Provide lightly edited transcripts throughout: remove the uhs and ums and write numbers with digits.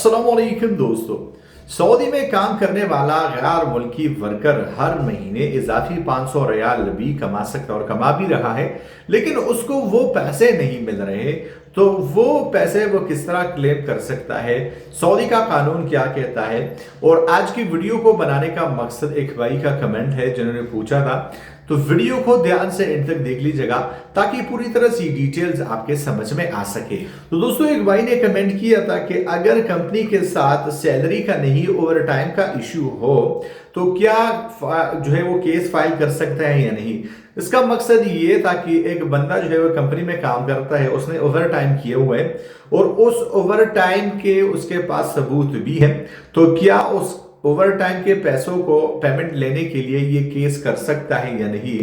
अस्सलाम वालेकुम दोस्तों। सऊदी में काम करने वाला गैर मुल्की वर्कर हर महीने इजाफी 500 रियाल भी कमा सकता और कमा भी रहा है, लेकिन उसको वो पैसे नहीं मिल रहे। तो वो पैसे वो किस तरह क्लेम कर सकता है, सऊदी का कानून क्या कहता है। और आज की वीडियो को बनाने का मकसद एक भाई का कमेंट है जिन्होंने पूछा था, तो वीडियो को ध्यान से एंड तक देख लीजिएगा ताकि पूरी तरह से डिटेल्स आपके समझ में आ सके। तो दोस्तों, एक भाई ने कमेंट किया था कि अगर कंपनी के साथ सैलरी का नहीं ओवर टाइम का इश्यू हो तो क्या जो है वो केस फाइल कर सकता है या नहीं। इसका मकसद ये था कि एक बंदा जो है वो कंपनी में काम करता है, उसने ओवर टाइम किए हुए हैं और उस ओवर टाइम के उसके पास सबूत भी है, तो क्या उस ओवर टाइम के पैसों को पेमेंट लेने के लिए ये केस कर सकता है या नहीं।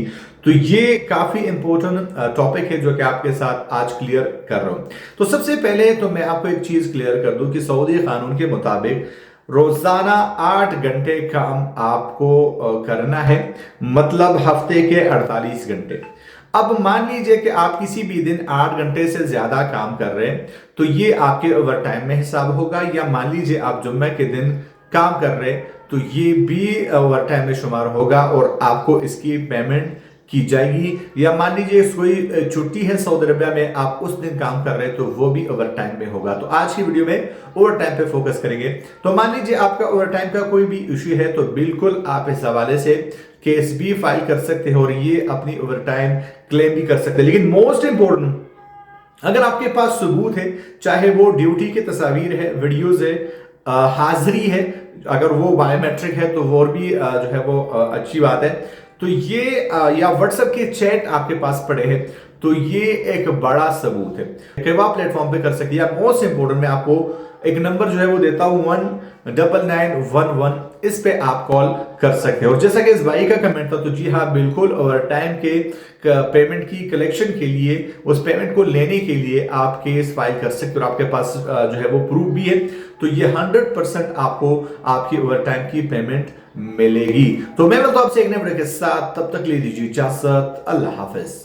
तो ये काफी इंपॉर्टेंट टॉपिक है जो कि आपके साथ आज क्लियर कर रहा हूं। तो सबसे पहले तो मैं आपको एक चीज क्लियर कर दूं कि सऊदी कानून के मुताबिक रोजाना 8 घंटे काम आपको करना है, मतलब हफ्ते के 48 घंटे। अब मान लीजिए कि आप किसी भी दिन 8 घंटे से ज्यादा काम कर रहे हैं तो ये आपके ओवर टाइम में हिसाब होगा, या मान लीजिए आप जुम्मे के दिन काम कर रहे हैं तो ये भी ओवर टाइम में शुमार होगा और आपको इसकी पेमेंट की जाएगी। या मान लीजिए कोई छुट्टी है सऊदी अरबिया में, आप उस दिन काम कर रहे हैं तो वो भी ओवर टाइम में होगा। तो आज की वीडियो में ओवर टाइम पे फोकस करेंगे। तो मान लीजिए आपका ओवर टाइम का कोई भी इश्यू है तो बिल्कुल आप इस हवाले से केस भी फाइल कर सकते हैं और ये अपनी ओवर टाइम क्लेम भी कर सकते हैं। लेकिन मोस्ट इंपॉर्टेंट, अगर आपके पास सबूत है, चाहे वो ड्यूटी की तस्वीर है, वीडियोज है, हाजिरी है, अगर वो बायोमेट्रिक है तो वो भी जो है वो अच्छी बात है, तो ये या व्हाट्सएप के चैट आपके पास पड़े हैं तो ये एक बड़ा सबूत है कि आप प्लेटफॉर्म पे कर सकते हैं। मोस्ट इंपोर्टेंट, मैं आपको एक नंबर जो है वो देता हूं 19911, इस पे आप कॉल कर सकते हैं। और जैसा कि इस भाई का कमेंट था, तो जी हाँ बिल्कुल, ओवर टाइम के पेमेंट की कलेक्शन के लिए, उस पेमेंट को लेने के लिए आप केस फाइल कर सकते हो और आपके पास जो है वो प्रूफ भी है। तो ये 100% आपको आपकी ओवर टाइम की पेमेंट मिलेगी। तो मैं आपसे एक नए वीडियो के साथ, तब तक ले दीजिए इजाजत, अल्लाह हाफिज।